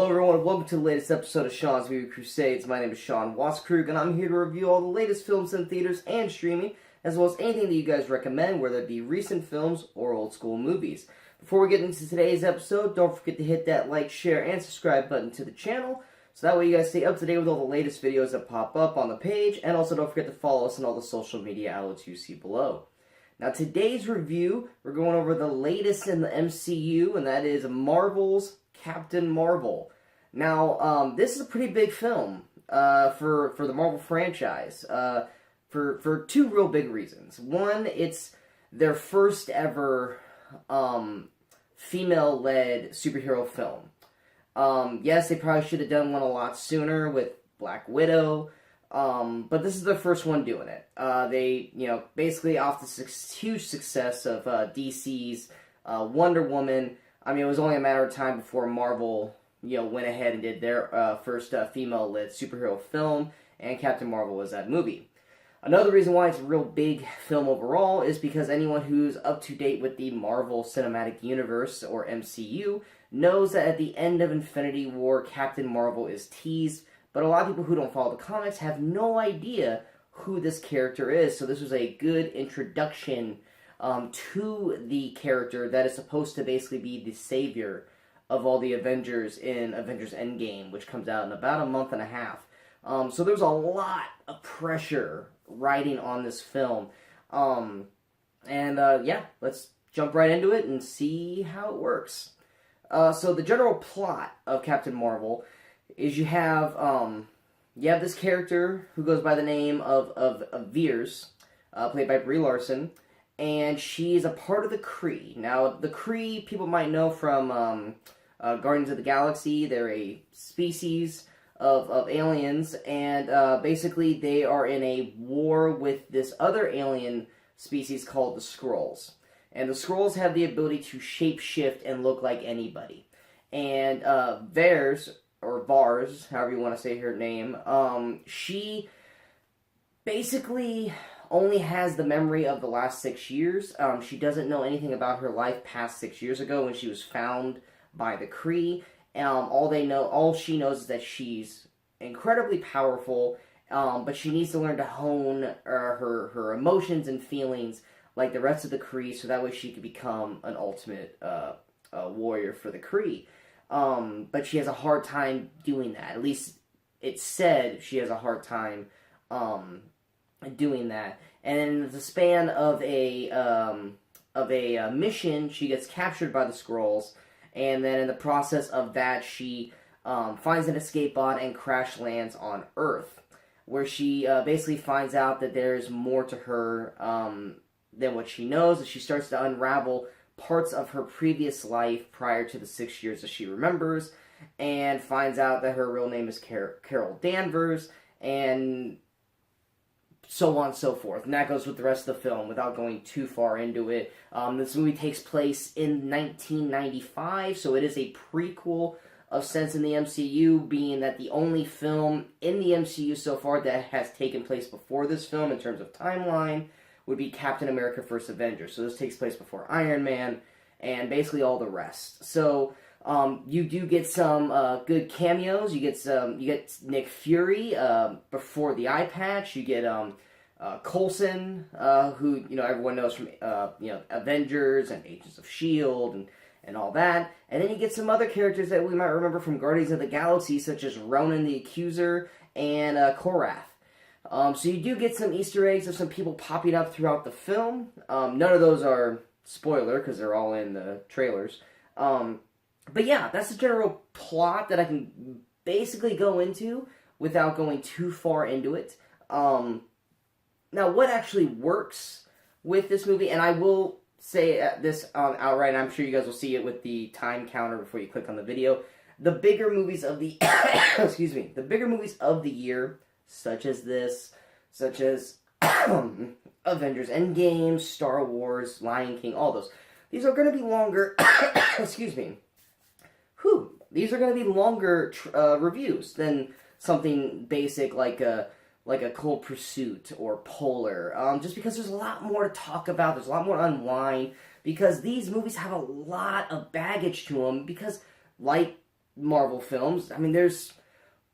Hello everyone, welcome to the latest episode of Sean's Movie Crusades. My name is Sean Waskrug, and I'm here to review all the latest films in theaters and streaming, as well as anything that you guys recommend, whether it be recent films or old school movies. Before we get into today's episode, don't forget to hit that like, share, and subscribe button to the channel, so that way you guys stay up to date with all the latest videos that pop up on the page, and also don't forget to follow us on all the social media outlets you see below. Now today's review, we're going over the latest in the MCU, and that is Marvel's Captain Marvel. Now, this is a pretty big film for the Marvel franchise for two real big reasons. One, it's their first ever female-led superhero film. Yes, they probably should have done one a lot sooner with Black Widow, but this is their first one doing it. They, basically off the huge success of DC's Wonder Woman. I mean, it was only a matter of time before Marvel, went ahead and did their first female-led superhero film, and Captain Marvel was that movie. Another reason why it's a real big film overall is because anyone who's up to date with the Marvel Cinematic Universe, or MCU, knows that at the end of Infinity War, Captain Marvel is teased, but a lot of people who don't follow the comics have no idea who this character is, so this was a good introduction to the character that is supposed to basically be the savior of all the Avengers in Avengers Endgame, which comes out in about a month and a half. So there's a lot of pressure riding on this film. Let's jump right into it and see how it works. So the general plot of Captain Marvel is you have this character who goes by the name of Veers, played by Brie Larson, and she's a part of the Kree. Now, the Kree, people might know from Guardians of the Galaxy. They're a species of aliens, and basically they are in a war with this other alien species called the Skrulls. And the Skrulls have the ability to shapeshift and look like anybody. And Veers, or Vars, however you want to say her name, she basically only has the memory of the last 6 years. She doesn't know anything about her life past 6 years ago when she was found by the Kree. All she knows is that she's incredibly powerful, but she needs to learn to hone her emotions and feelings like the rest of the Kree, so that way she could become an ultimate warrior for the Kree. But she has a hard time doing that. At least it's said she has a hard time doing that. And in the span of a mission, she gets captured by the Skrulls, and then in the process of that, she finds an escape pod and crash lands on Earth, where she basically finds out that there's more to her than what she knows, as she starts to unravel parts of her previous life prior to the 6 years that she remembers, and finds out that her real name is Carol Danvers, and so on and so forth. And that goes with the rest of the film without going too far into it. This movie takes place in 1995, so it is a prequel of sense in the MCU, being that the only film in the MCU so far that has taken place before this film in terms of timeline would be Captain America: First Avenger. So this takes place before Iron Man and basically all the rest. So you do get some good cameos. You get Nick Fury before the eye patch. You get Coulson, who everyone knows from Avengers and Agents of S.H.I.E.L.D. and all that. And then you get some other characters that we might remember from Guardians of the Galaxy, such as Ronan the Accuser and Korath. So you do get some Easter eggs of some people popping up throughout the film. None of those are spoiler, because they're all in the trailers. But yeah, that's the general plot that I can basically go into without going too far into it. Now, what actually works with this movie, and I will say this outright, and I'm sure you guys will see it with the time counter before you click on the video. The bigger movies of the the bigger movies of the year, such as this, such as Avengers Endgame, Star Wars, Lion King, all those. These are going to be longer, These are going to be longer reviews than something basic like a Cold Pursuit or Polar, just because there's a lot more to talk about, there's a lot more to unwind, because these movies have a lot of baggage to them, because like Marvel films. I mean, there's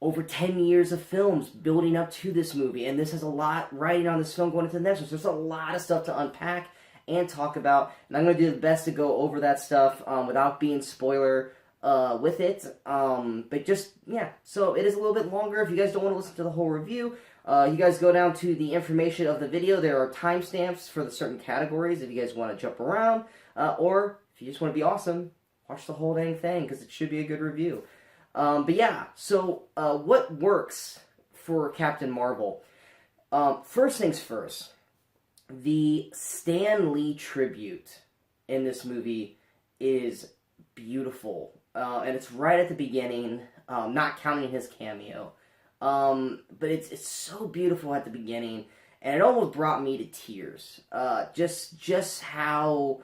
over 10 years of films building up to this movie, and this has a lot riding on this film going into the next one. So there's a lot of stuff to unpack and talk about, and I'm going to do the best to go over that stuff without being spoiler with it. But just, yeah, so it is a little bit longer. If you guys don't want to listen to the whole review, you guys go down to the information of the video. There are timestamps for the certain categories if you guys want to jump around, or if you just want to be awesome, watch the whole dang thing, because it should be a good review. But yeah, so what works for Captain Marvel? First things first, the Stan Lee tribute in this movie is beautiful. And it's right at the beginning, not counting his cameo. But it's so beautiful at the beginning, and it almost brought me to tears. Just how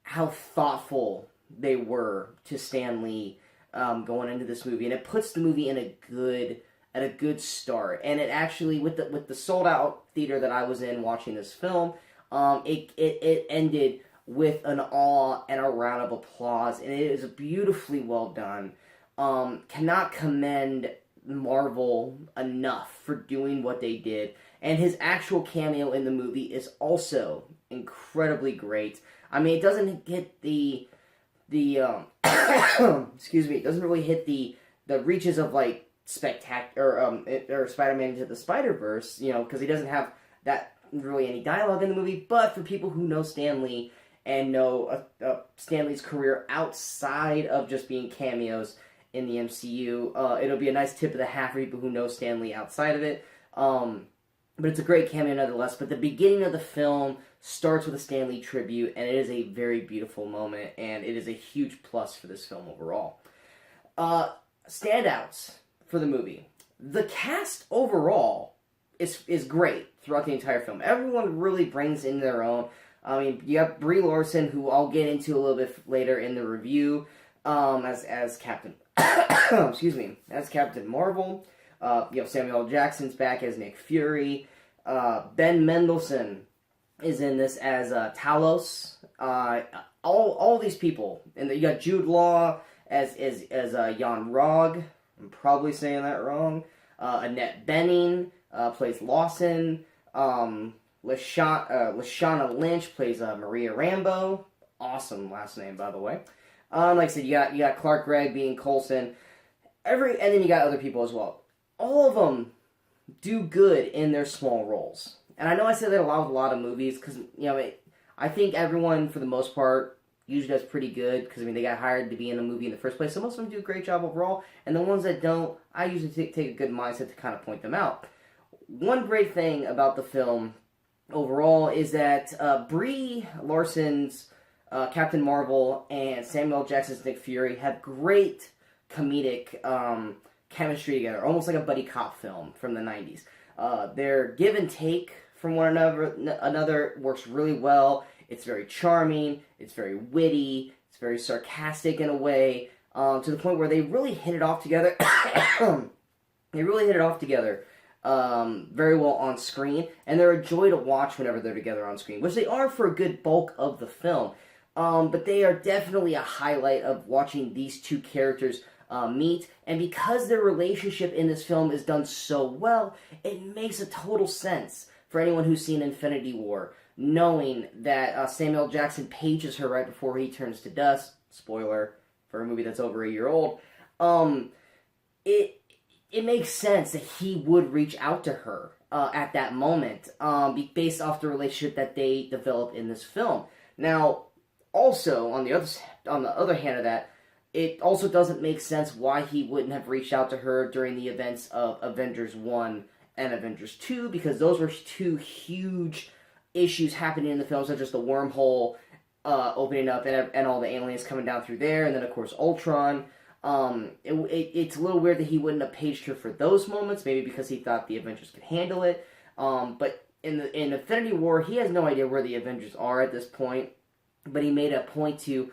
thoughtful they were to Stan Lee going into this movie, and it puts the movie in a good start. And it actually, with the sold out theater that I was in watching this film, it ended with an awe and a round of applause, and it is beautifully well done. Cannot commend Marvel enough for doing what they did, and his actual cameo in the movie is also incredibly great. I mean, it doesn't hit the excuse me, it doesn't really hit the reaches of like or Spider-Man Into the Spider-Verse, because he doesn't have that really any dialogue in the movie. But for people who know Stan Lee and know Stan Lee's career outside of just being cameos in the MCU, it'll be a nice tip of the hat for people who know Stan Lee outside of it. But it's a great cameo nonetheless. But the beginning of the film starts with a Stan Lee tribute, and it is a very beautiful moment, and it is a huge plus for this film overall. Standouts for the movie. The cast overall is great throughout the entire film. Everyone really brings in their own. I mean, you have Brie Larson, who I'll get into a little bit later in the review, as Captain, excuse me, as Captain Marvel. Samuel L. Jackson's back as Nick Fury. Ben Mendelsohn is in this as Talos. All these people, and you got Jude Law as Jan Rog. I'm probably saying that wrong. Annette Bening plays Lawson. Lashana Lynch plays Maria Rambeau. Awesome last name, by the way. Like I said, you got Clark Gregg being Coulson. And then you got other people as well. All of them do good in their small roles. And I know I say that a lot of movies, because, I think everyone, for the most part, usually does pretty good, because, they got hired to be in a movie in the first place, so most of them do a great job overall, and the ones that don't, I usually take a good mindset to kind of point them out. One great thing about the film overall is that Brie Larson's Captain Marvel and Samuel L. Jackson's Nick Fury have great comedic chemistry together, almost like a buddy cop film from the 90s. Their give and take from one another works really well. It's very charming, it's very witty, it's very sarcastic in a way, to the point where they really hit it off together. They really hit it off together very well on screen, and they're a joy to watch whenever they're together on screen, which they are for a good bulk of the film. But they are definitely a highlight of watching these two characters meet, and because their relationship in this film is done so well, it makes a total sense for anyone who's seen Infinity War, knowing that Samuel Jackson pages her right before he turns to dust. Spoiler for a movie that's over a year old. It makes sense that he would reach out to her at that moment, based off the relationship that they develop in this film. Now, also on the other hand of that, it also doesn't make sense why he wouldn't have reached out to her during the events of Avengers 1 and Avengers 2, because those were two huge issues happening in the film, such as the wormhole opening up and all the aliens coming down through there, and then, of course, Ultron. It's a little weird that he wouldn't have paged her for those moments, maybe because he thought the Avengers could handle it. But in Infinity War, he has no idea where the Avengers are at this point, but he made a point to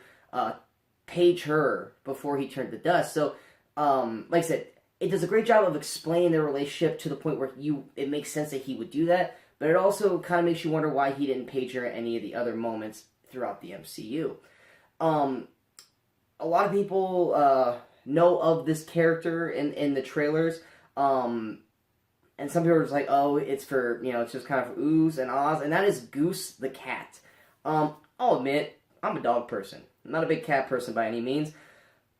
page her before he turned to dust. So, like I said, it does a great job of explaining their relationship to the point where it makes sense that he would do that, but it also kind of makes you wonder why he didn't page her at any of the other moments throughout the MCU. A lot of people know of this character in the trailers. And some people are just like, oh, it's for, it's just kind of for oohs and ahs, and that is Goose the cat. I'll admit, I'm a dog person. I'm not a big cat person by any means,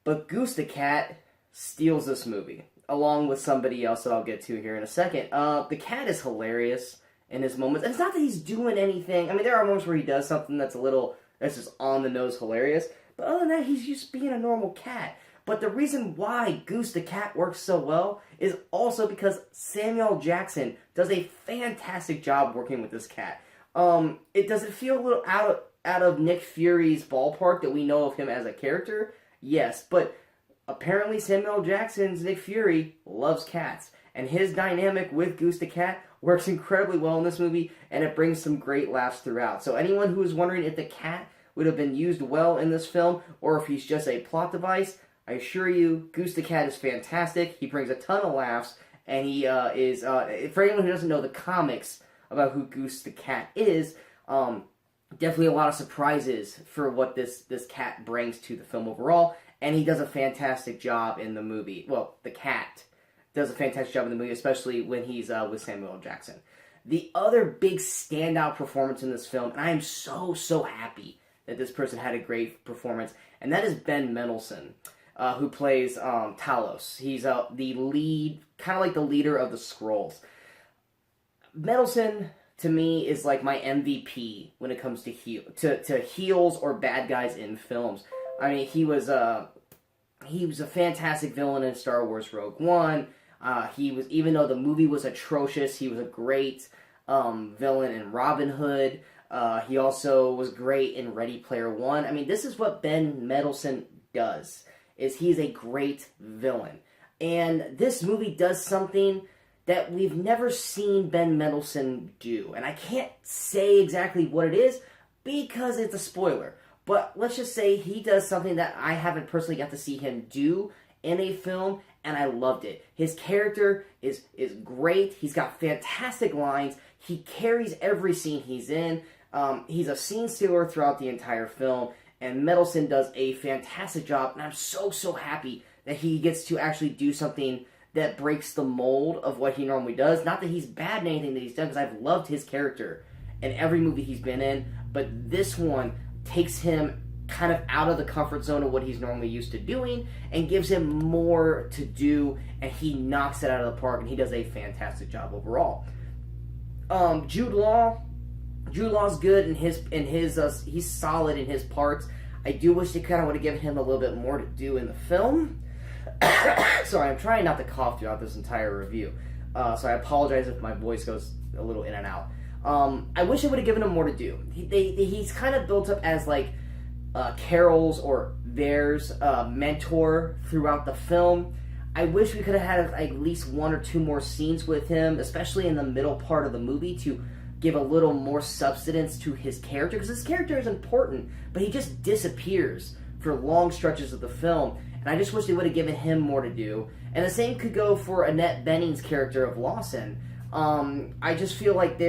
but Goose the cat steals this movie, along with somebody else that I'll get to here in a second. The cat is hilarious in his moments. And it's not that he's doing anything. I mean, there are moments where he does something that's just on the nose hilarious, but other than that, he's just being a normal cat. But the reason why Goose the cat works so well is also because Samuel Jackson does a fantastic job working with this cat. Does it feel a little out of Nick Fury's ballpark that we know of him as a character? Yes, but apparently Samuel Jackson's Nick Fury loves cats, and his dynamic with Goose the cat works incredibly well in this movie, and it brings some great laughs throughout. So anyone who is wondering if the cat would have been used well in this film, or if he's just a plot device, I assure you, Goose the cat is fantastic. He brings a ton of laughs, and he is, for anyone who doesn't know the comics about who Goose the cat is, definitely a lot of surprises for what this cat brings to the film overall, and he does a fantastic job in the movie. Well, the cat does a fantastic job in the movie, especially when he's with Samuel Jackson. The other big standout performance in this film, and I am so happy that this person had a great performance, and that is Ben Mendelsohn, who plays Talos. He's the lead, kind of like the leader of the Skrulls. Mendelsohn, to me, is like my MVP when it comes to heels or bad guys in films. I mean, he was a fantastic villain in Star Wars Rogue One. Even though the movie was atrocious, he was a great villain in Robin Hood. He also was great in Ready Player One. I mean, this is what Ben Mendelsohn does, is he's a great villain. And this movie does something that we've never seen Ben Mendelsohn do. And I can't say exactly what it is because it's a spoiler. But let's just say he does something that I haven't personally got to see him do in a film, and I loved it. His character is great. He's got fantastic lines. He carries every scene he's in. He's a scene stealer throughout the entire film, and Mendelsohn does a fantastic job, and I'm so happy that he gets to actually do something that breaks the mold of what he normally does. Not that he's bad in anything that he's done, because I've loved his character in every movie he's been in, but this one takes him kind of out of the comfort zone of what he's normally used to doing and gives him more to do, and he knocks it out of the park, and he does a fantastic job overall. Jude Law's good in his he's solid in his parts. I do wish they kind of would have given him a little bit more to do in the film. Sorry, I'm trying not to cough throughout this entire review, so I apologize if my voice goes a little in and out. I wish they would have given him more to do. He's kind of built up as like Carol's or theirs mentor throughout the film. I wish we could have had at least one or two more scenes with him, especially in the middle part of the movie, to give a little more substance to his character, because his character is important, but he just disappears for long stretches of the film, and I just wish they would have given him more to do. And the same could go for Annette Bening's character of Lawson. I just feel like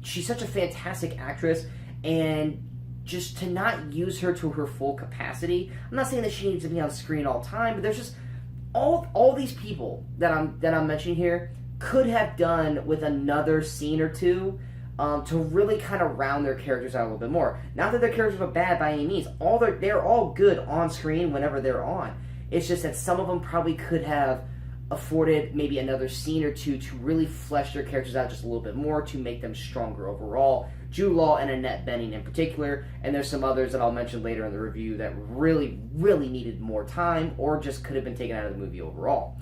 she's such a fantastic actress, and just to not use her to her full capacity. I'm not saying that she needs to be on screen all the time, but there's just all these people that I'm mentioning here could have done with another scene or two to really kind of round their characters out a little bit more. Not that their characters are bad by any means. They're all good on screen whenever they're on. It's just that some of them probably could have afforded maybe another scene or two to really flesh their characters out just a little bit more to make them stronger overall. Jude Law and Annette Bening in particular, and there's some others that I'll mention later in the review that really needed more time or just could have been taken out of the movie overall.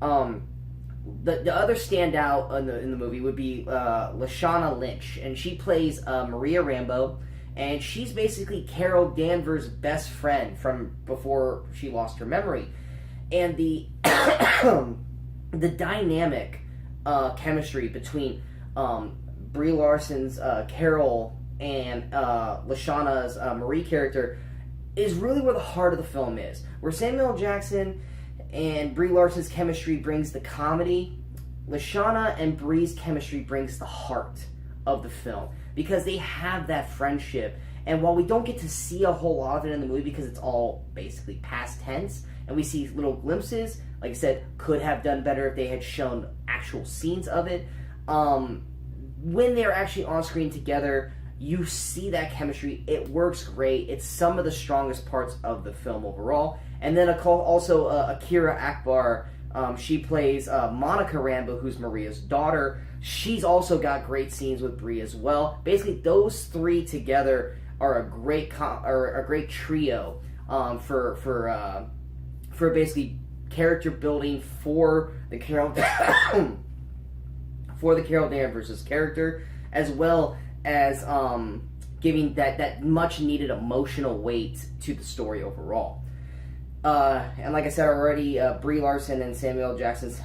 The other standout in the movie would be Lashana Lynch, and she plays Maria Rambeau, and she's basically Carol Danvers' best friend from before she lost her memory. And the the dynamic chemistry between Brie Larson's Carol and Lashana's Marie character is really where the heart of the film is. Where Samuel Jackson and Brie Larson's chemistry brings the comedy, Lashana and Brie's chemistry brings the heart of the film, because they have that friendship. And while we don't get to see a whole lot of it in the movie because it's all basically past tense, and we see little glimpses. Like I said, could have done better if they had shown actual scenes of it. When they're actually on screen together, you see that chemistry. It works great. It's some of the strongest parts of the film overall. And then also Akira Akbar, she plays Monica Rambeau, who's Maria's daughter. She's also got great scenes with Brie as well. Basically, those three together are a great trio for basically character building for the Carol Danvers' character, as well as giving that much needed emotional weight to the story overall. And like I said already, Brie Larson and Samuel L. Jackson's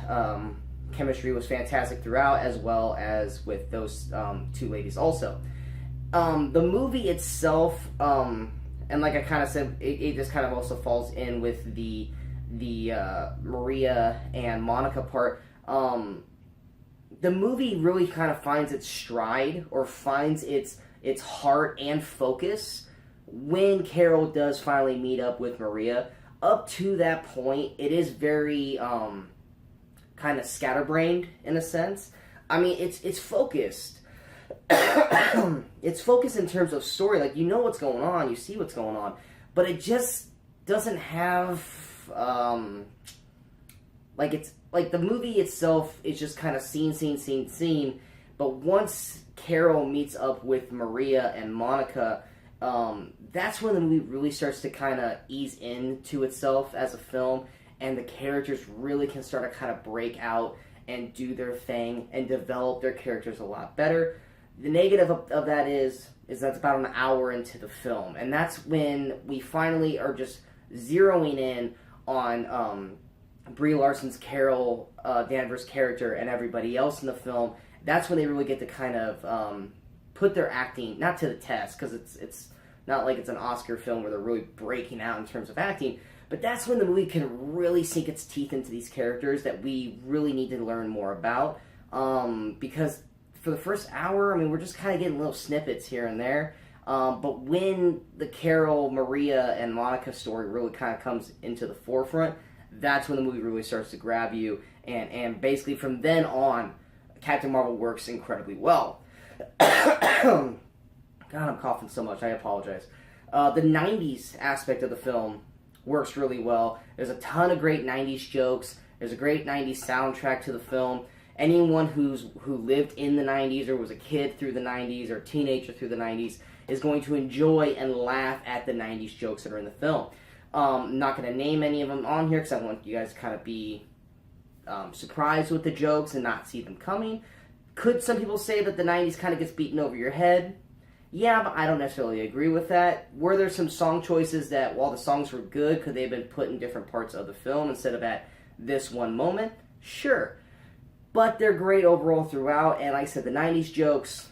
chemistry was fantastic throughout, as well as with those two ladies also. The movie itself, and like I kind of said, it just kind of also falls in with the Maria and Monica part. The movie really kind of finds its stride, or finds its heart and focus when Carol does finally meet up with Maria. Up to that point, it is very kind of scatterbrained in a sense. I mean, it's focused. It's focused in terms of story. Like, you know what's going on, you see what's going on, but it just doesn't have like the movie itself is just kind of scene. But once Carol meets up with Maria and Monica, that's when the movie really starts to kind of ease into itself as a film, and the characters really can start to kind of break out and do their thing and develop their characters a lot better. The negative of that is that's about an hour into the film, and that's when we finally are just zeroing in on Brie Larson's Carol Danvers character and everybody else in the film. That's when they really get to kind of put their acting, not to the test, because it's not like it's an Oscar film where they're really breaking out in terms of acting, but that's when the movie can really sink its teeth into these characters that we really need to learn more about. Because for the first hour, I mean, we're just kind of getting little snippets here and there. But when the Carol, Maria, and Monica story really kind of comes into the forefront, that's when the movie really starts to grab you. And basically from then on, Captain Marvel works incredibly well. God, I'm coughing so much. I apologize. The 90s aspect of the film works really well. There's a ton of great 90s jokes. There's a great 90s soundtrack to the film. Anyone who lived in the 90s or was a kid through the 90s or teenager through the 90s is going to enjoy and laugh at the 90s jokes that are in the film. I'm not going to name any of them on here because I want you guys to kind of be surprised with the jokes and not see them coming. Could some people say that the 90s kind of gets beaten over your head? Yeah, but I don't necessarily agree with that. Were there some song choices that, while the songs were good, could they have been put in different parts of the film instead of at this one moment? Sure. But they're great overall throughout, and like I said, the 90s jokes,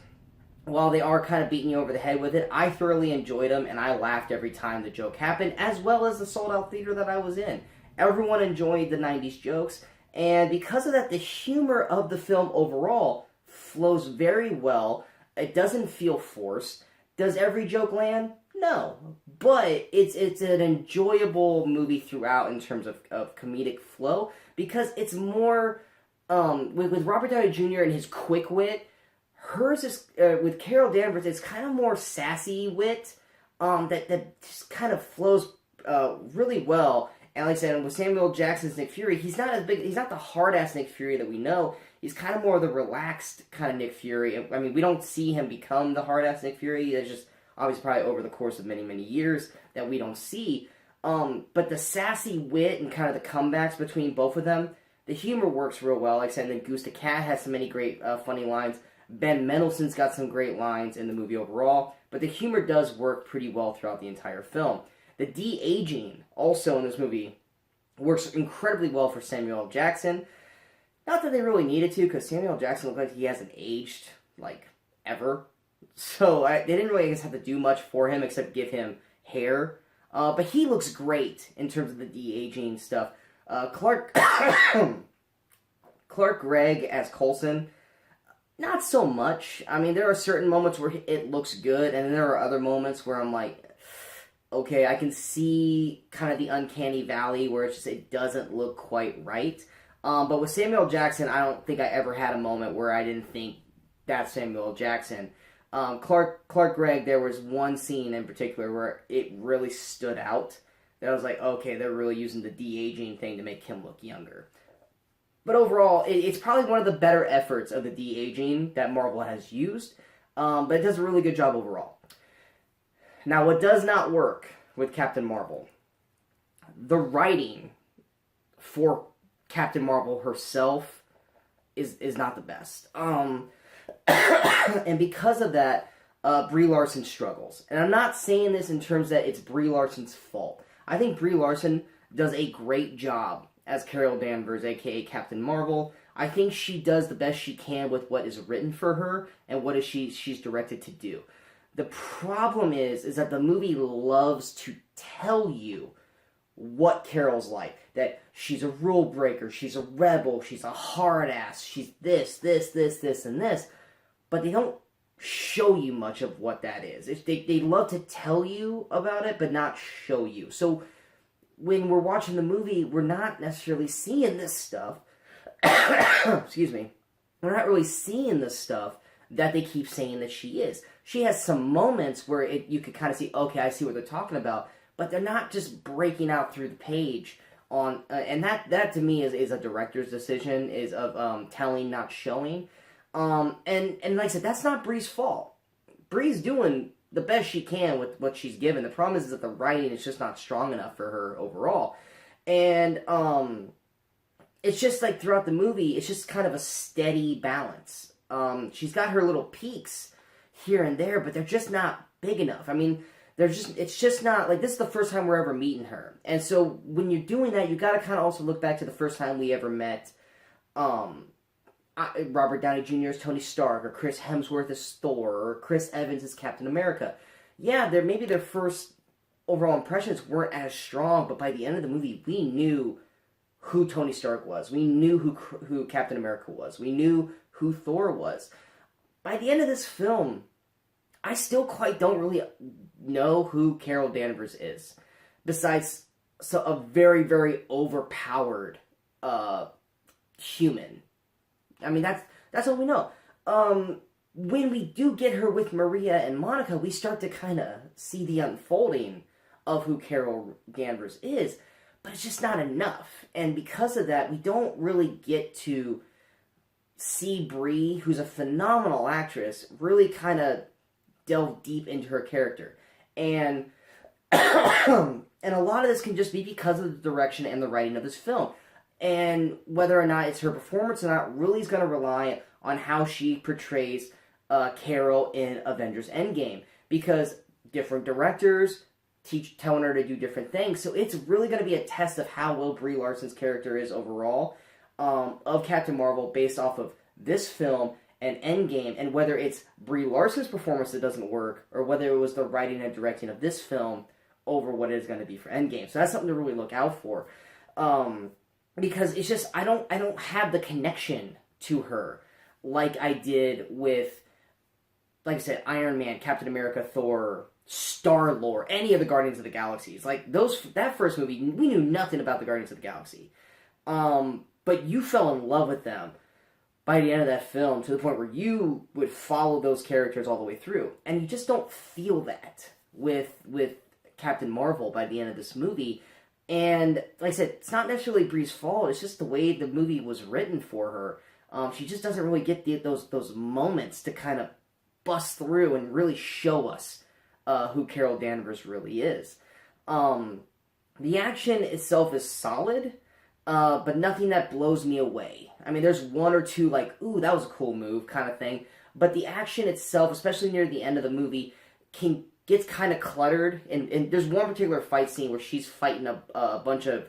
while they are kind of beating you over the head with it, I thoroughly enjoyed them, and I laughed every time the joke happened, as well as the sold-out theater that I was in. Everyone enjoyed the 90s jokes, and because of that, the humor of the film overall flows very well. It doesn't feel forced. Does every joke land? No. But it's an enjoyable movie throughout in terms of comedic flow, because it's more, with Robert Downey Jr. and his quick wit, hers is, with Carol Danvers, it's kind of more sassy wit, that just kind of flows really well. And like I said, with Samuel L. Jackson's Nick Fury, he's not the hard-ass Nick Fury that we know. He's kind of more the relaxed kind of Nick Fury. I mean, we don't see him become the hard-ass Nick Fury. It's just, obviously, probably over the course of many, many years that we don't see. But the sassy wit and kind of the comebacks between both of them, the humor works real well. Like I said, and then Goose the Cat has so many great, funny lines. Ben Mendelsohn's got some great lines in the movie overall. But the humor does work pretty well throughout the entire film. The de-aging, also in this movie, works incredibly well for Samuel L. Jackson. Not that they really needed to, because Samuel L. Jackson looks like he hasn't aged, like, ever. So they didn't really, I guess, have to do much for him except give him hair. But he looks great in terms of the de-aging stuff. Clark Gregg as Coulson, not so much. I mean, there are certain moments where it looks good, and then there are other moments where I'm like, okay, I can see kind of the uncanny valley where it doesn't look quite right. But with Samuel Jackson, I don't think I ever had a moment where I didn't think that's Samuel Jackson. Clark Gregg, there was one scene in particular where it really stood out. That I was like, okay, they're really using the de-aging thing to make him look younger. But overall, it's probably one of the better efforts of the de-aging that Marvel has used. But it does a really good job overall. Now, what does not work with Captain Marvel? The writing for Captain Marvel herself is not the best. And because of that, Brie Larson struggles. And I'm not saying this in terms that it's Brie Larson's fault. I think Brie Larson does a great job as Carol Danvers, aka Captain Marvel. I think she does the best she can with what is written for her and what she's directed to do. The problem is that the movie loves to tell you what Carol's like. That she's a rule breaker, she's a rebel, she's a hard ass, she's this, and this. But they don't show you much of what that is. They love to tell you about it, but not show you. So when we're watching the movie, we're not necessarily seeing this stuff. Excuse me. We're not really seeing the stuff that they keep saying that she is. She has some moments where you could kind of see, okay, I see what they're talking about, but they're not just breaking out through the page on, and that to me is a director's decision, is of telling, not showing. And like I said, that's not Brie's fault. Brie's doing the best she can with what she's given. The problem is that the writing is just not strong enough for her overall. And it's just like throughout the movie, it's just kind of a steady balance. She's got her little peaks here and there, but they're just not big enough. I mean, it's just not, like, this is the first time we're ever meeting her. And so when you're doing that, you got to kind of also look back to the first time we ever met Robert Downey Jr. as Tony Stark, or Chris Hemsworth as Thor, or Chris Evans as Captain America. Yeah, maybe their first overall impressions weren't as strong, but by the end of the movie, we knew who Tony Stark was. We knew who Captain America was. We knew who Thor was. By the end of this film, I still quite don't really know who Carol Danvers is, besides a very, very overpowered human. I mean, that's all we know. When we do get her with Maria and Monica, we start to kind of see the unfolding of who Carol Danvers is, but it's just not enough. And because of that, we don't really get to see Brie, who's a phenomenal actress, really kind of delve deep into her character. And and a lot of this can just be because of the direction and the writing of this film. And whether or not it's her performance or not really is going to rely on how she portrays Carol in Avengers Endgame. Because different directors telling her to do different things. So it's really going to be a test of how well Brie Larson's character is overall of Captain Marvel based off of this film and Endgame, and whether it's Brie Larson's performance that doesn't work, or whether it was the writing and directing of this film over what it is going to be for Endgame. So that's something to really look out for. Because it's just, I don't have the connection to her like I did with, like I said, Iron Man, Captain America, Thor, Star-Lord, any of the Guardians of the Galaxies. Like, that first movie, we knew nothing about the Guardians of the Galaxy. But you fell in love with them by the end of that film, to the point where you would follow those characters all the way through. And you just don't feel that with Captain Marvel by the end of this movie. And, like I said, it's not necessarily Brie's fault, it's just the way the movie was written for her. She just doesn't really get those moments to kind of bust through and really show us who Carol Danvers really is. The action itself is solid, but nothing that blows me away. I mean, there's one or two, like, ooh, that was a cool move kind of thing. But the action itself, especially near the end of the movie, gets kind of cluttered. And there's one particular fight scene where she's fighting a bunch of,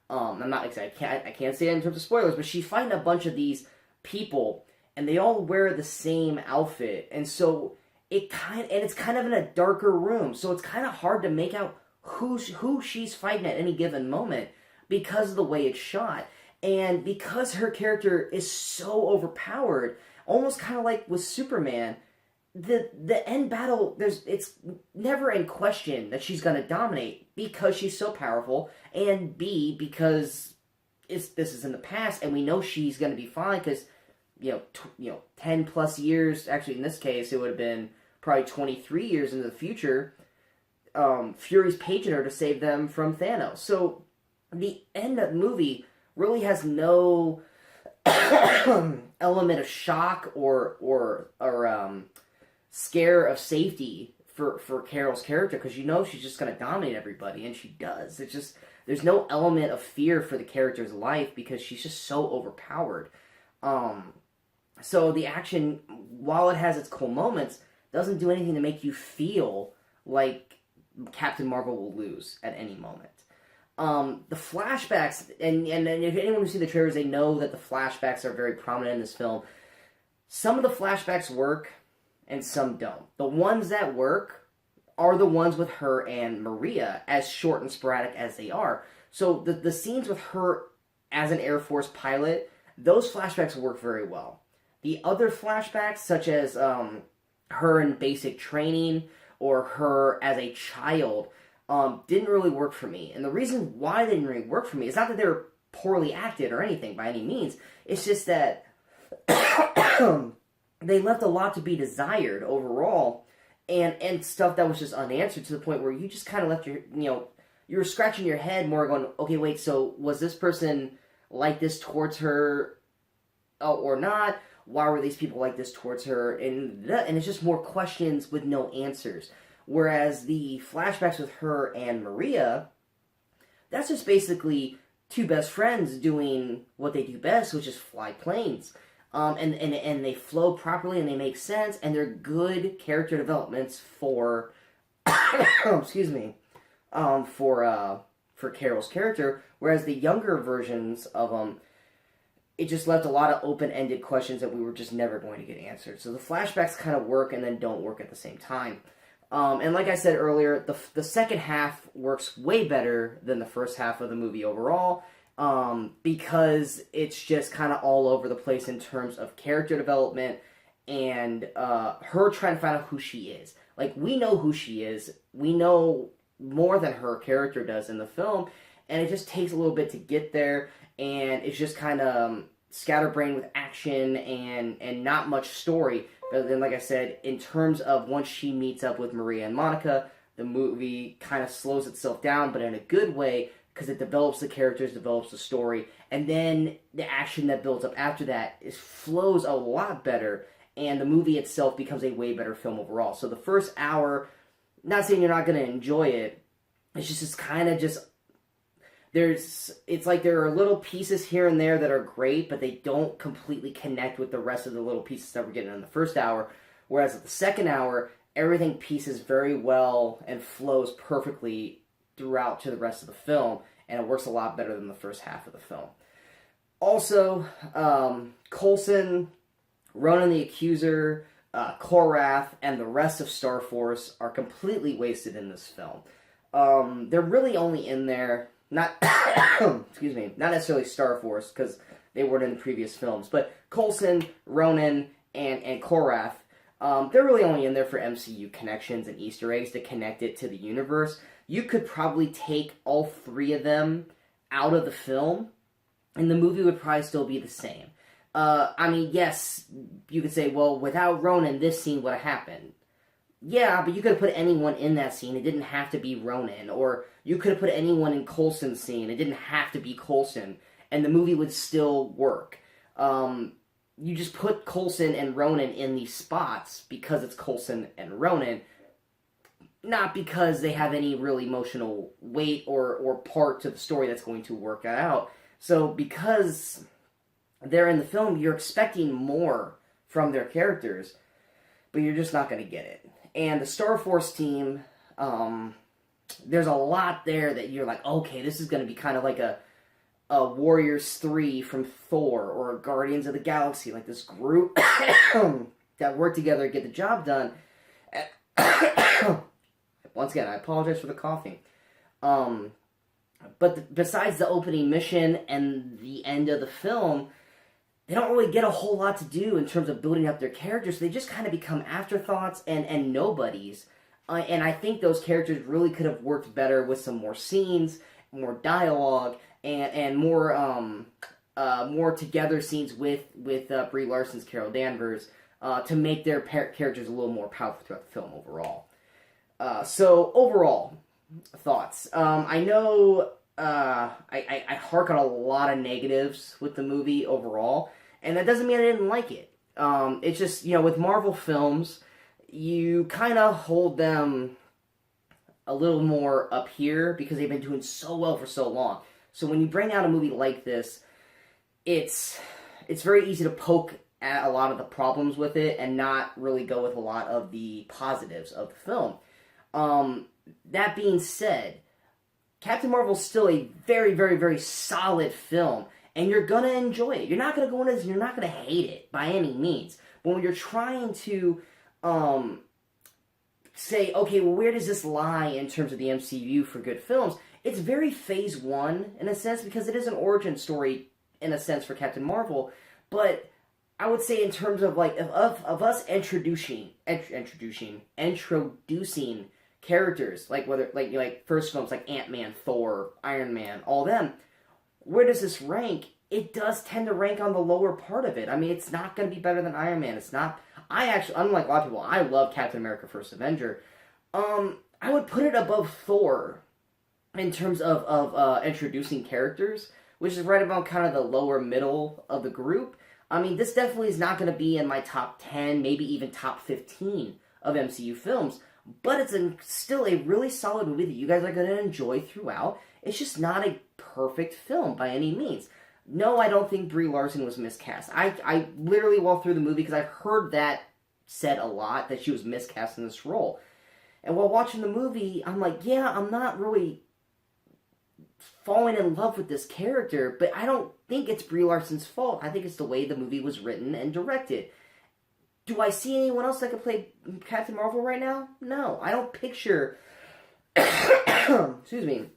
I'm not excited, I can't say it in terms of spoilers, but she's fighting a bunch of these people, and they all wear the same outfit. And so it's kind of in a darker room, so it's kind of hard to make out who she's fighting at any given moment because of the way it's shot. And because her character is so overpowered, almost kind of like with Superman, the end battle, it's never in question that she's going to dominate because she's so powerful, and B, because this is in the past and we know she's going to be fine because 10 plus years, actually in this case it would have been probably 23 years into the future, Fury's paging her to save them from Thanos. So the end of the movie really has no element of shock or scare of safety for Carol's character, because she's just going to dominate everybody, and she does. It's just, there's no element of fear for the character's life because she's just so overpowered. So the action, while it has its cool moments, doesn't do anything to make you feel like Captain Marvel will lose at any moment. The flashbacks, and if anyone who sees the trailers, they know that the flashbacks are very prominent in this film. Some of the flashbacks work, and some don't. The ones that work are the ones with her and Maria, as short and sporadic as they are. So the scenes with her as an Air Force pilot, those flashbacks work very well. The other flashbacks, such as her in basic training or her as a child, didn't really work for me. And the reason why they didn't really work for me is not that they were poorly acted or anything by any means. It's just that they left a lot to be desired overall, and stuff that was just unanswered, to the point where you just kind of left you were scratching your head more going, okay, wait, so was this person like this towards her or not? Why were these people like this towards her? And it's just more questions with no answers. Whereas the flashbacks with her and Maria, that's just basically two best friends doing what they do best, which is fly planes. And they flow properly, and they make sense, and they're good character developments for excuse me, for Carol's character. Whereas the younger versions of them, it just left a lot of open-ended questions that we were just never going to get answered. So the flashbacks kind of work and then don't work at the same time. And like I said earlier, the second half works way better than the first half of the movie overall, because it's just kind of all over the place in terms of character development and her trying to find out who she is. Like, we know who she is. We know more than her character does in the film, and it just takes a little bit to get there, and it's just kind of scatterbrained with action and not much story. But then, like I said, in terms of once she meets up with Maria and Monica, the movie kind of slows itself down, but in a good way, because it develops the characters, develops the story, and then the action that builds up after that flows a lot better, and the movie itself becomes a way better film overall. So the first hour, not saying you're not going to enjoy it, it's kind of just, it's like there are little pieces here and there that are great, but they don't completely connect with the rest of the little pieces that we're getting in the first hour. Whereas at the second hour, everything pieces very well and flows perfectly throughout to the rest of the film, and it works a lot better than the first half of the film. Also, Coulson, Ronan the Accuser, Korath, and the rest of Star Force are completely wasted in this film. They're really only in there, not excuse me, not necessarily Star Force, because they weren't in the previous films, but Coulson, Ronan, and Korath, they're really only in there for MCU connections and Easter eggs to connect it to the universe. You could probably take all three of them out of the film, and the movie would probably still be the same. I mean, yes, you could say, well, without Ronan, this scene would have happened. Yeah, but you could have put anyone in that scene. It didn't have to be Ronan. Or you could have put anyone in Coulson's scene. It didn't have to be Coulson. And the movie would still work. You just put Coulson and Ronan in these spots because it's Coulson and Ronan, not because they have any really emotional weight or part to the story that's going to work that out. So because they're in the film, you're expecting more from their characters, but you're just not going to get it. And the Star Force team, there's a lot there that you're like, okay, this is going to be kind of like a Warriors 3 from Thor, or a Guardians of the Galaxy, like this group that work together to get the job done. Once again, I apologize for the coughing. But besides the opening mission and the end of the film, they don't really get a whole lot to do in terms of building up their characters. So they just kind of become afterthoughts and nobodies. And I think those characters really could have worked better with some more scenes, more dialogue, and more together scenes with Brie Larson's Carol Danvers to make their characters a little more powerful throughout the film overall. So overall thoughts. I know I hark on a lot of negatives with the movie overall, and that doesn't mean I didn't like it. It's just, with Marvel films, you kind of hold them a little more up here because they've been doing so well for so long. So when you bring out a movie like this, it's very easy to poke at a lot of the problems with it and not really go with a lot of the positives of the film. That being said, Captain Marvel's still a very, very, very solid film, and you're going to enjoy it. You're not going to go into this and you're not going to hate it by any means. But when you're trying to say, okay, well, where does this lie in terms of the MCU for good films? It's very phase one, in a sense, because it is an origin story, in a sense, for Captain Marvel. But I would say in terms of, of us introducing characters, like first films like Ant-Man, Thor, Iron Man, all them, where does this rank? It does tend to rank on the lower part of it. I mean, it's not going to be better than Iron Man. It's not. Unlike a lot of people, I love Captain America: First Avenger. I would put it above Thor in terms of introducing characters, which is right about kind of the lower middle of the group. I mean, this definitely is not going to be in my top 10, maybe even top 15 of MCU films, but it's still a really solid movie that you guys are going to enjoy throughout. It's just not a perfect film by any means. No, I don't think Brie Larson was miscast. I literally walked through the movie because I've heard that said a lot, that she was miscast in this role. And while watching the movie, I'm like, yeah, I'm not really falling in love with this character, but I don't think it's Brie Larson's fault. I think it's the way the movie was written and directed. Do I see anyone else that could play Captain Marvel right now? No. I don't picture... excuse me.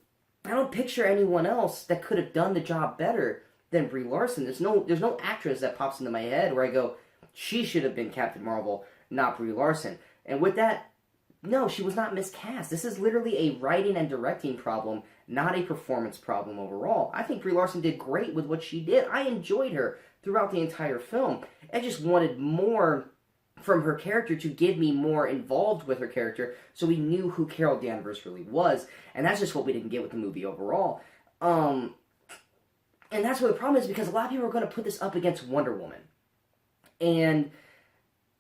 I don't picture anyone else that could have done the job better than Brie Larson. There's no actress that pops into my head where I go, she should have been Captain Marvel, not Brie Larson. And with that, no, she was not miscast. This is literally a writing and directing problem, not a performance problem overall. I think Brie Larson did great with what she did. I enjoyed her throughout the entire film. I just wanted more from her character to get me more involved with her character so we knew who Carol Danvers really was. And that's just what we didn't get with the movie overall. And that's what the problem is, because a lot of people are going to put this up against Wonder Woman. And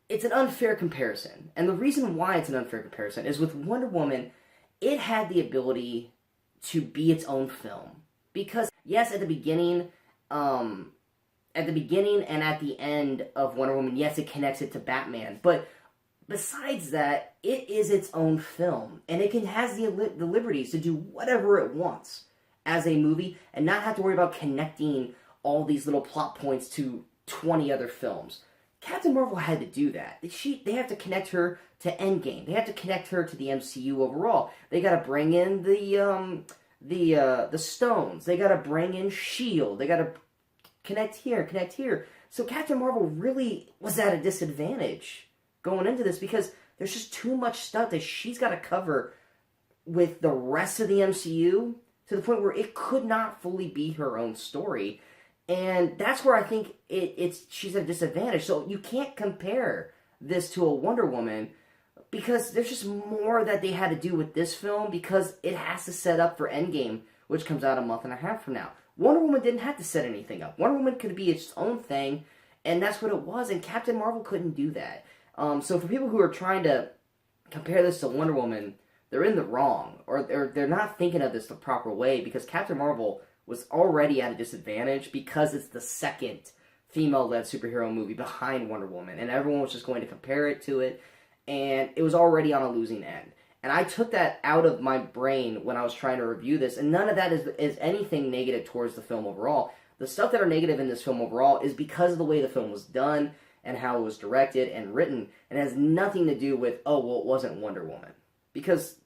it's an unfair comparison. And the reason why it's an unfair comparison is with Wonder Woman, it had the ability to be its own film. Because, yes, at the beginning and at the end of Wonder Woman, yes, it connects it to Batman. But besides that, it is its own film. And it has the liberties to do whatever it wants as a movie and not have to worry about connecting all these little plot points to 20 other films. Captain Marvel had to do that. They have to connect her to Endgame. They have to connect her to the MCU overall. They got to bring in the Stones. They got to bring in S.H.I.E.L.D. They got to connect here, connect here. So Captain Marvel really was at a disadvantage going into this because there's just too much stuff that she's got to cover with the rest of the MCU to the point where it could not fully be her own story. And that's where I think she's at a disadvantage. So you can't compare this to a Wonder Woman because there's just more that they had to do with this film because it has to set up for Endgame, which comes out a month and a half from now. Wonder Woman didn't have to set anything up. Wonder Woman could be its own thing, and that's what it was, and Captain Marvel couldn't do that. So for people who are trying to compare this to Wonder Woman, they're in the wrong, or they're not thinking of this the proper way, because Captain Marvel was already at a disadvantage because it's the second female-led superhero movie behind Wonder Woman, and everyone was just going to compare it to it, and it was already on a losing end. And I took that out of my brain when I was trying to review this, and none of that is anything negative towards the film overall. The stuff that are negative in this film overall is because of the way the film was done and how it was directed and written, and it has nothing to do with, oh, well, it wasn't Wonder Woman. Because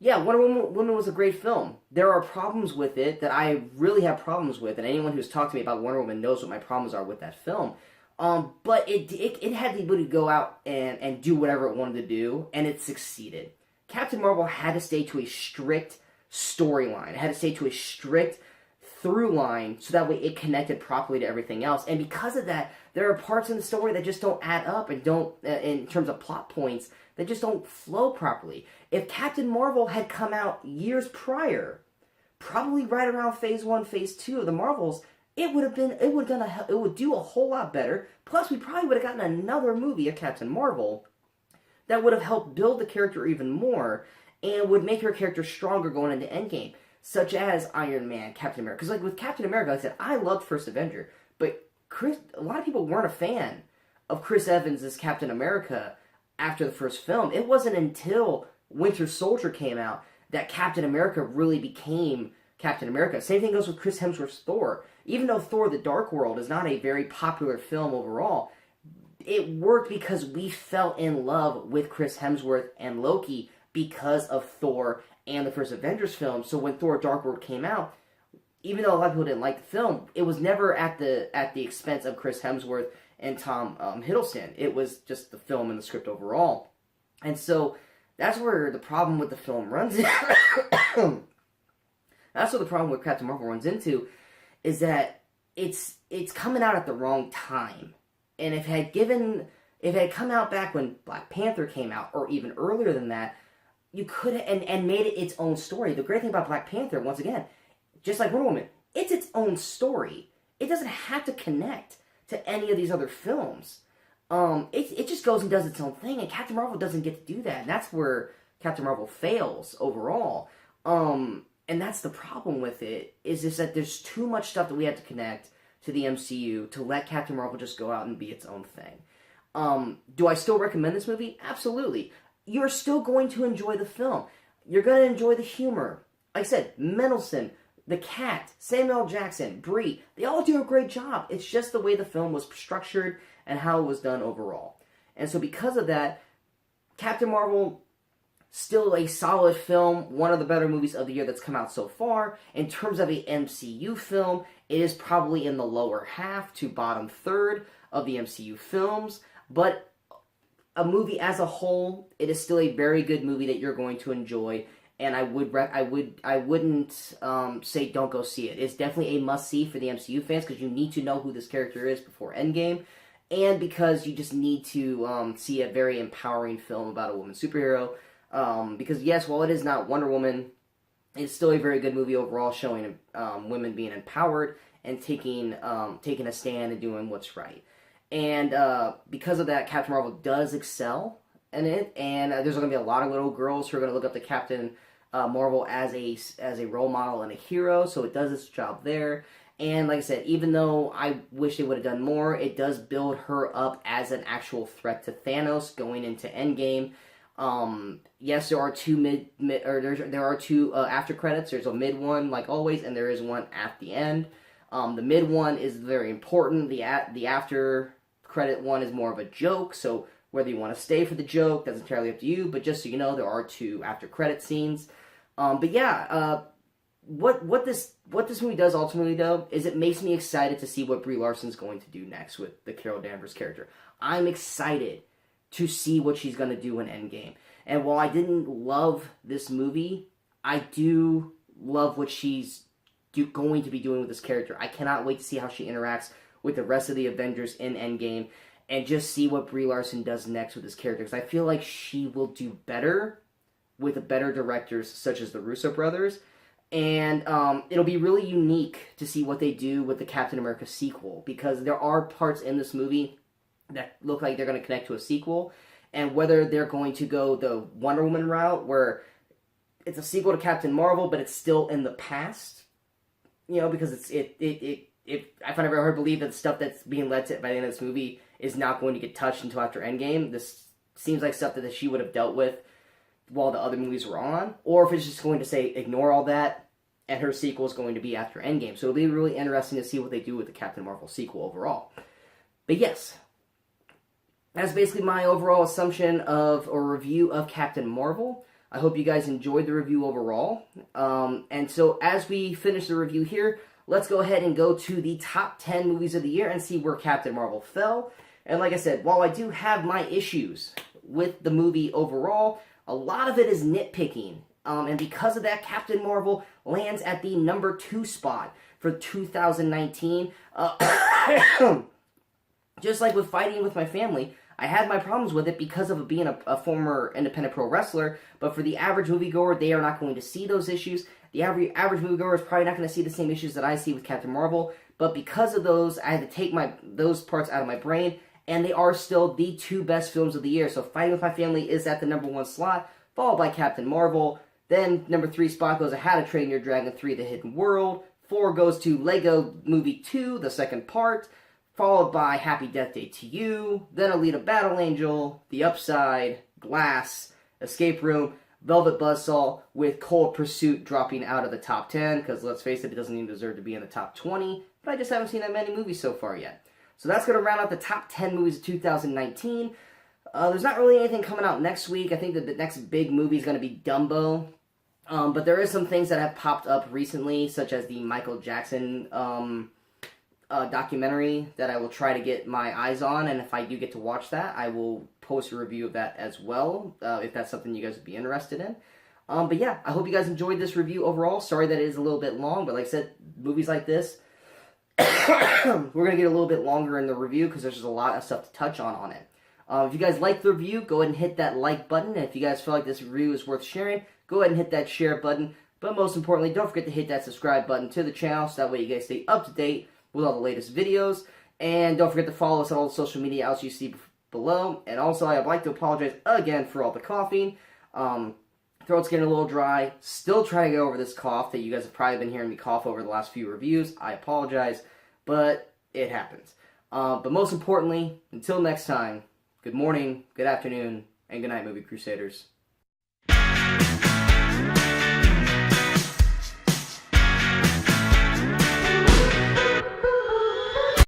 Yeah, Wonder Woman was a great film. There are problems with it that I really have problems with, and anyone who's talked to me about Wonder Woman knows what my problems are with that film. But it had the ability to go out and do whatever it wanted to do, and it succeeded. Captain Marvel had to stay to a strict storyline. It had to stay to a strict through line so that way it connected properly to everything else. And because of that, there are parts in the story that just don't add up and don't, in terms of plot points, that just don't flow properly. If Captain Marvel had come out years prior, probably right around Phase 1, Phase 2 of the Marvels, it would do a whole lot better. Plus, we probably would have gotten another movie of Captain Marvel that would have helped build the character even more and would make her character stronger going into Endgame, such as Iron Man, Captain America. Because like with Captain America, like I said, I loved First Avenger, but a lot of people weren't a fan of Chris Evans as Captain America after the first film. It wasn't until Winter Soldier came out that Captain America really became Captain America. Same thing goes with Chris Hemsworth's Thor. Even though Thor: The Dark World is not a very popular film overall, it worked because we fell in love with Chris Hemsworth and Loki because of Thor and the first Avengers film. So when Thor: Dark World came out, even though a lot of people didn't like the film, it was never at the expense of Chris Hemsworth and Tom Hiddleston. It was just the film and the script overall. And so that's where the problem with the film runs in. That's what the problem with Captain Marvel runs into, is that it's coming out at the wrong time. And if it had come out back when Black Panther came out, or even earlier than that, you could and made it its own story. The great thing about Black Panther, once again, just like Wonder Woman, it's its own story. It doesn't have to connect to any of these other films. It just goes and does its own thing, and Captain Marvel doesn't get to do that. And that's where Captain Marvel fails overall. And that's the problem with it, is just that there's too much stuff that we have to connect to the MCU to let Captain Marvel just go out and be its own thing. Do I still recommend this movie? Absolutely. You're still going to enjoy the film. You're going to enjoy the humor. Like I said, Mendelsohn, the Cat, Samuel L. Jackson, Brie, they all do a great job. It's just the way the film was structured and how it was done overall. And so because of that, Captain Marvel, still a solid film, one of the better movies of the year that's come out so far. In terms of a MCU film, it is probably in the lower half to bottom third of the MCU films, but a movie as a whole, it is still a very good movie that you're going to enjoy. And I wouldn't say don't go see it. It's definitely a must-see for the MCU fans, because you need to know who this character is before Endgame, and because you just need to see a very empowering film about a woman superhero. Because yes, while it is not Wonder Woman, it's still a very good movie overall, showing women being empowered and taking a stand and doing what's right. And because of that, Captain Marvel does excel in it, and there's going to be a lot of little girls who are going to look up to Captain Marvel as a role model and a hero, so it does its job there. And like I said, even though I wish they would have done more, it does build her up as an actual threat to Thanos going into Endgame. Yes, there are two there are two after credits. There's a mid one, like always, and there is one at the end. The mid one is very important. The after credit one is more of a joke, so whether you want to stay for the joke, that's entirely up to you, but just so you know, there are two after credit scenes. But yeah, what this movie does ultimately, though, is it makes me excited to see what Brie Larson's going to do next with the Carol Danvers character. I'm excited to see what she's going to do in Endgame. And while I didn't love this movie, I do love what she's going to be doing with this character. I cannot wait to see how she interacts with the rest of the Avengers in Endgame, and just see what Brie Larson does next with this character, because I feel like she will do better with better directors such as the Russo brothers, and it'll be really unique to see what they do with the Captain America sequel, because there are parts in this movie that look like they're going to connect to a sequel, and whether they're going to go the Wonder Woman route, where it's a sequel to Captain Marvel, but it's still in the past, because I find it very hard to believe that the stuff that's being led to by the end of this movie is not going to get touched until after Endgame. This seems like stuff that she would have dealt with while the other movies were on, or if it's just going to say ignore all that, and her sequel is going to be after Endgame. So it'll be really interesting to see what they do with the Captain Marvel sequel overall. But yes, that's basically my overall assumption of, or review of, Captain Marvel. I hope you guys enjoyed the review overall. And so as we finish the review here, let's go ahead and go to the top 10 movies of the year and see where Captain Marvel fell. And like I said, while I do have my issues with the movie overall, a lot of it is nitpicking. And because of that, Captain Marvel lands at the number 2 spot for 2019. Just like with Fighting With My Family, I had my problems with it because of it being a former independent pro wrestler, but for the average moviegoer, they are not going to see those issues. The average moviegoer is probably not going to see the same issues that I see with Captain Marvel, but because of those, I had to take those parts out of my brain, and they are still the 2 best films of the year. So Fighting With My Family is at the number 1 slot, followed by Captain Marvel. Then number 3 spot goes to How to Train Your Dragon 3: The Hidden World. 4 goes to Lego Movie 2, the second part, followed by Happy Death Day to You, then Alita Battle Angel, The Upside, Glass, Escape Room, Velvet Buzzsaw, with Cold Pursuit dropping out of the top 10, because let's face it doesn't even deserve to be in the top 20, but I just haven't seen that many movies so far yet. So that's going to round out the top 10 movies of 2019. There's not really anything coming out next week. I think that the next big movie is going to be Dumbo. But there is some things that have popped up recently, such as the Michael Jackson documentary that I will try to get my eyes on, and if I do get to watch that, I will post a review of that as well, if that's something you guys would be interested in. But yeah, I hope you guys enjoyed this review overall. Sorry that it is a little bit long, but like I said, movies like this, we're going to get a little bit longer in the review because there's just a lot of stuff to touch on it. If you guys like the review, go ahead and hit that like button, and if you guys feel like this review is worth sharing, go ahead and hit that share button. But most importantly, don't forget to hit that subscribe button to the channel so that way you guys stay up to date with all the latest videos. And don't forget to follow us on all the social media outlets you see below. And also, I'd like to apologize again for all the coughing. Throat's getting a little dry. Still trying to get over this cough that you guys have probably been hearing me cough over the last few reviews. I apologize, but it happens. But most importantly, until next time, good morning, good afternoon, and good night, Movie Crusaders.